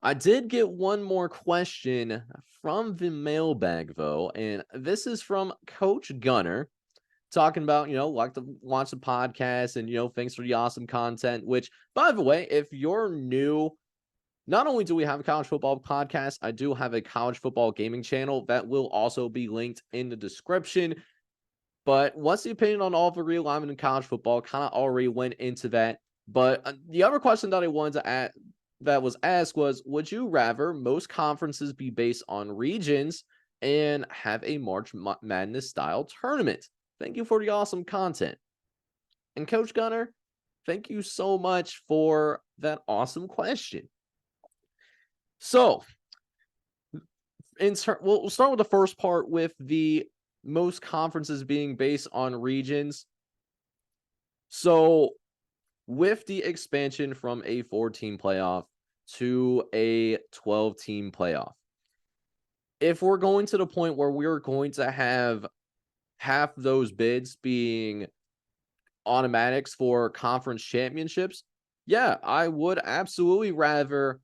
I did get one more question from the mailbag, though, and this is from Coach Gunner talking about, like to watch the podcast and, thanks for the awesome content. Which, by the way, if you're new, not only do we have a college football podcast, I do have a college football gaming channel that will also be linked in the description. But what's the opinion on all the realignment in college football? Kind of already went into that. But the other question that I wanted to ask that was asked was, would you rather most conferences be based on regions and have a March Madness style tournament? Thank you for the awesome content. And Coach Gunner, thank you so much for that awesome question. So, we'll start with the first part with the most conferences being based on regions. So, with the expansion from a 14 playoff to a 12-team playoff, if we're going to the point where we're going to have half those bids being automatics for conference championships, yeah, I would absolutely rather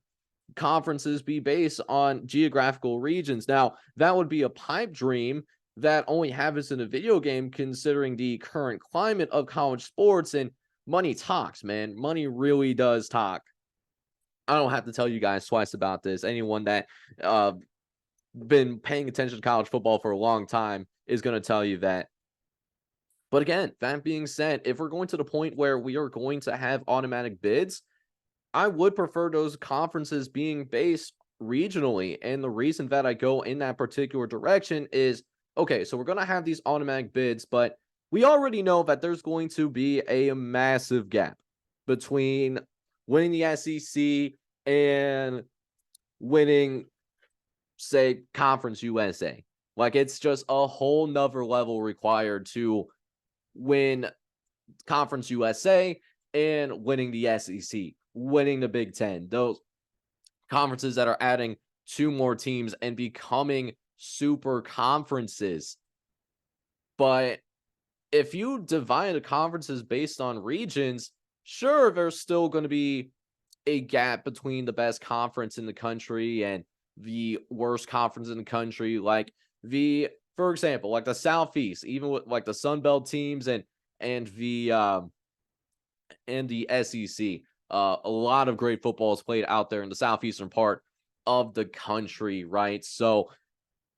conferences be based on geographical regions. Now, that would be a pipe dream that only happens in a video game, considering the current climate of college sports. And money talks, man. Money really does talk. I don't have to tell you guys twice about this. Anyone that been paying attention to college football for a long time is going to tell you that. But again, that being said, if we're going to the point where we are going to have automatic bids, I would prefer those conferences being based regionally. And the reason that I go in that particular direction is, okay, so we're going to have these automatic bids, but we already know that there's going to be a massive gap between winning the SEC and winning, say, Conference USA. Like, it's just a whole nother level required to win Conference USA and winning the SEC, winning the Big Ten. Those conferences that are adding two more teams and becoming super conferences. But if you divide the conferences based on regions, sure, there's still going to be a gap between the best conference in the country and the worst conference in the country. Like for example, like the Southeast, even with like the Sun Belt teams and the SEC. A lot of great football is played out there in the southeastern part of the country, right? So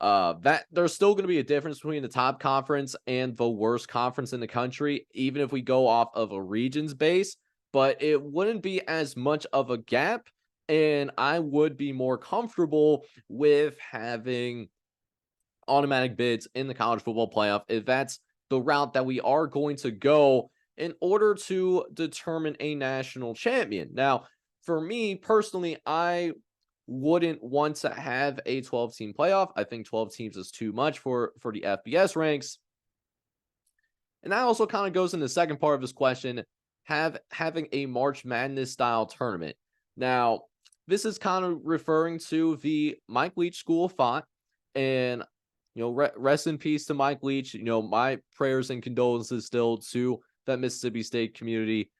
that there's still going to be a difference between the top conference and the worst conference in the country, even if we go off of a regions base, but it wouldn't be as much of a gap. And I would be more comfortable with having automatic bids in the college football playoff if that's the route that we are going to go in order to determine a national champion. Now, for me personally, I wouldn't want to have a 12-team playoff. I think 12 teams is too much for the FBS ranks. And that also kind of goes in the second part of this question, having a March Madness style tournament. Now, this is kind of referring to the Mike Leach School of Thought, and rest in peace to Mike Leach. My prayers and condolences still to that Mississippi State community.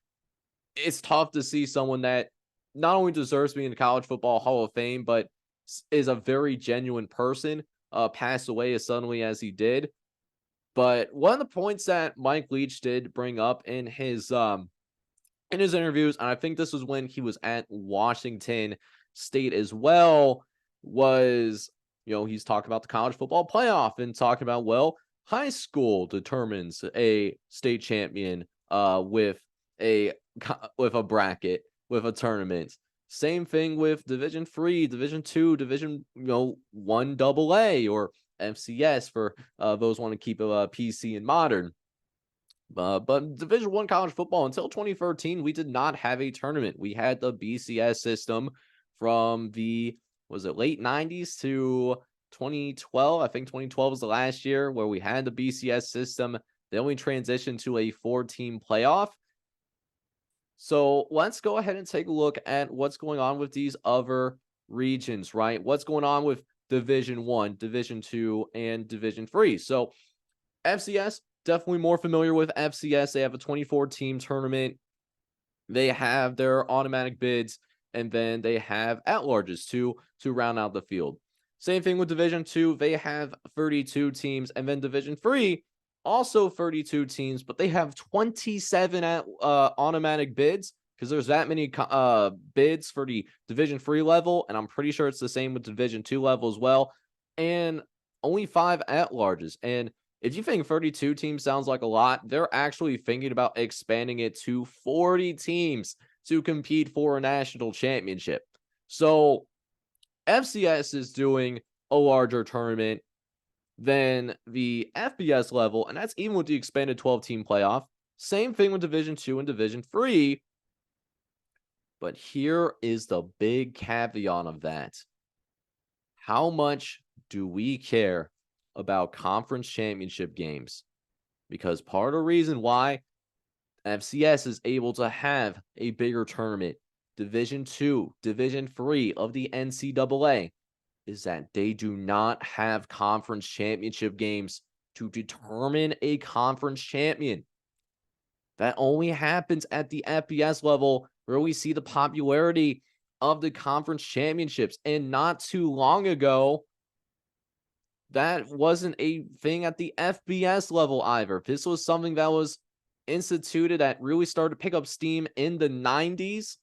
It's tough to see someone that not only deserves to be in the College Football Hall of Fame, but is a very genuine person, pass away as suddenly as he did. But one of the points that Mike Leach did bring up in his interviews, and I think this was when he was at Washington State as well, was he's talking about the college football playoff and talking about, well, high school determines a state champion with a bracket, with a tournament. Same thing with Division 3, Division 2, Division 1 AA or FCS for those want to keep it PC and modern. But Division 1 college football, until 2013, we did not have a tournament. We had the BCS system from the late 90s to 2012. I think 2012 was the last year where we had the BCS system. Then we transitioned to a 4-team playoff. So let's go ahead and take a look at what's going on with these other regions, right? What's going on with Division 1, Division 2, and Division 3. So FCS, definitely more familiar with FCS. They have a 24-team tournament. They have their automatic bids. and then they have at-larges to round out the field. Same thing with Division 2. They have 32 teams, and then Division 3 also 32 teams, but they have 27 automatic bids because there's that many bids for the Division 3 level, and I'm pretty sure it's the same with Division 2 level as well, and only 5 at-larges. And if you think 32 teams sounds like a lot, they're actually thinking about expanding it to 40 teams to compete for a national championship. So FCS is doing a larger tournament than the FBS level, and that's even with the expanded 12-team playoff. Same thing with Division 2 and Division 3. But here is the big caveat of that. How much do we care about conference championship games? Because part of the reason why FCS is able to have a bigger tournament, Division 2, Division 3 of the NCAA, is that they do not have conference championship games to determine a conference champion. That only happens at the FBS level, where we see the popularity of the conference championships. And not too long ago, that wasn't a thing at the FBS level either. This was something that was instituted that really started to pick up steam in the 90s.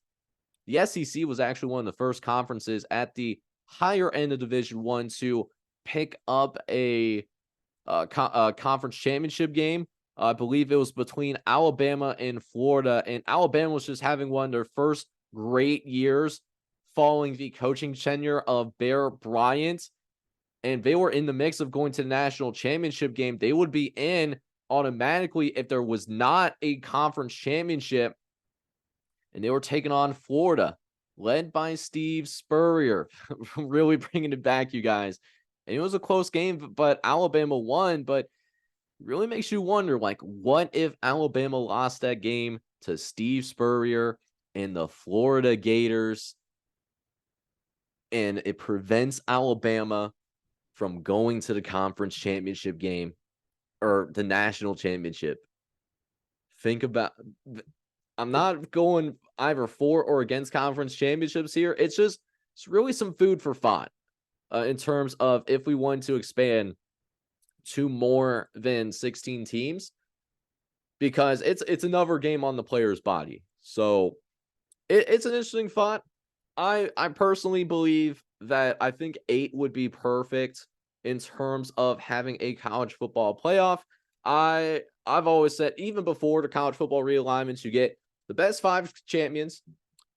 The SEC was actually one of the first conferences at the higher end of Division 1 to pick up a conference championship game. I believe it was between Alabama and Florida, and Alabama was just having one of their first great years following the coaching tenure of Bear Bryant, and they were in the mix of going to the national championship game. They would be in automatically if there was not a conference championship, and they were taking on Florida, led by Steve Spurrier. Really bringing it back, you guys. And it was a close game, but Alabama won, but really makes you wonder, like, what if Alabama lost that game to Steve Spurrier and the Florida Gators, and it prevents Alabama from going to the conference championship game or the national championship? Think about, I'm not going either for or against conference championships here. It's really some food for thought in terms of if we want to expand to more than 16 teams, because it's another game on the player's body. So it's an interesting thought. I personally believe that I think 8 would be perfect in terms of having a college football playoff. I've always said, even before the college football realignments, you get the best 5 champions,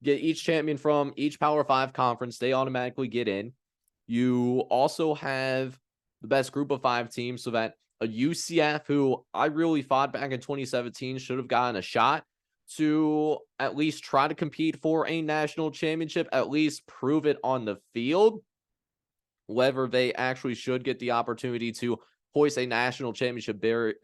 get each champion from each Power 5 conference. They automatically get in. You also have the best group of 5 teams, so that a UCF, who I really thought back in 2017 should have gotten a shot to at least try to compete for a national championship, at least prove it on the field, whether they actually should get the opportunity to hoist a national championship banner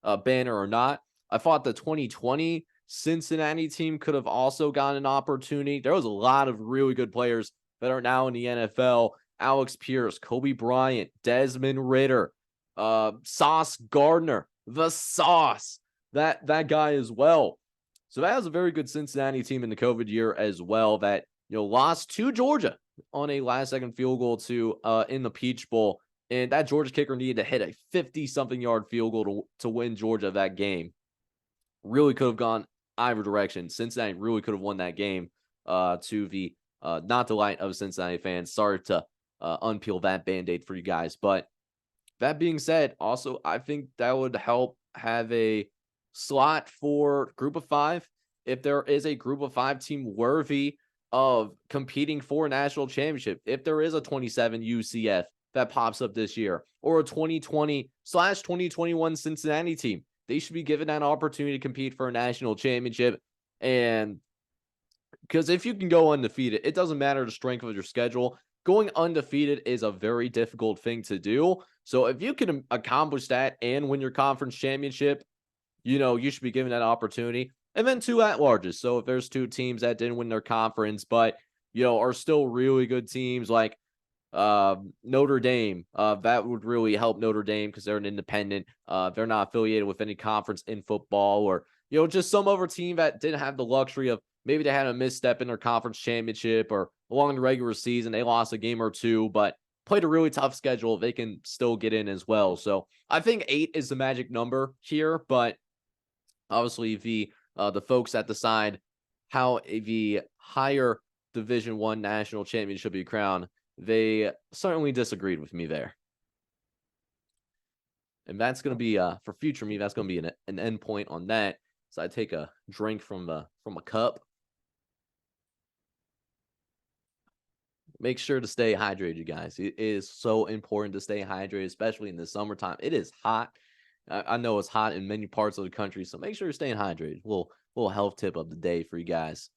or not. I thought the 2020 Cincinnati team could have also gotten an opportunity. There was a lot of really good players that are now in the NFL. Alex Pierce, Kobe Bryant, Desmond Ridder, Sauce Gardner, the Sauce, that guy as well. So that was a very good Cincinnati team in the COVID year as well, that, you know, lost to Georgia on a last-second field goal to in the Peach Bowl, and that Georgia kicker needed to hit a 50-something yard field goal to win Georgia that game. Really could have gone either direction. Cincinnati really could have won that game, to the not delight of Cincinnati fans. Sorry to unpeel that Band-Aid for you guys. But that being said, also, I think that would help have a slot for group of 5. If there is a group of 5 team worthy of competing for a national championship, if there is a 27 UCF that pops up this year, or a 2020/2021 Cincinnati team, they should be given that opportunity to compete for a national championship. And because if you can go undefeated, it doesn't matter the strength of your schedule. Going undefeated is a very difficult thing to do. So if you can accomplish that and win your conference championship, you know, you should be given that opportunity. And then 2 at-larges. So if there's 2 teams that didn't win their conference, but, you know, are still really good teams like Notre Dame, that would really help Notre Dame because they're an independent. They're not affiliated with any conference in football, or, you know, just some other team that didn't have the luxury of maybe they had a misstep in their conference championship or along the regular season, they lost a game or two, but played a really tough schedule, they can still get in as well. So I think 8 is the magic number here, but obviously the folks that decide how the higher Division 1 national championship be crowned, they certainly disagreed with me there. And that's going to be for future me, that's going to be an end point on that. So I take a drink from a cup. Make sure to stay hydrated, guys. It is so important to stay hydrated, especially in the summertime. It is hot. I know it's hot in many parts of the country, so make sure you're staying hydrated. Little health tip of the day for you guys.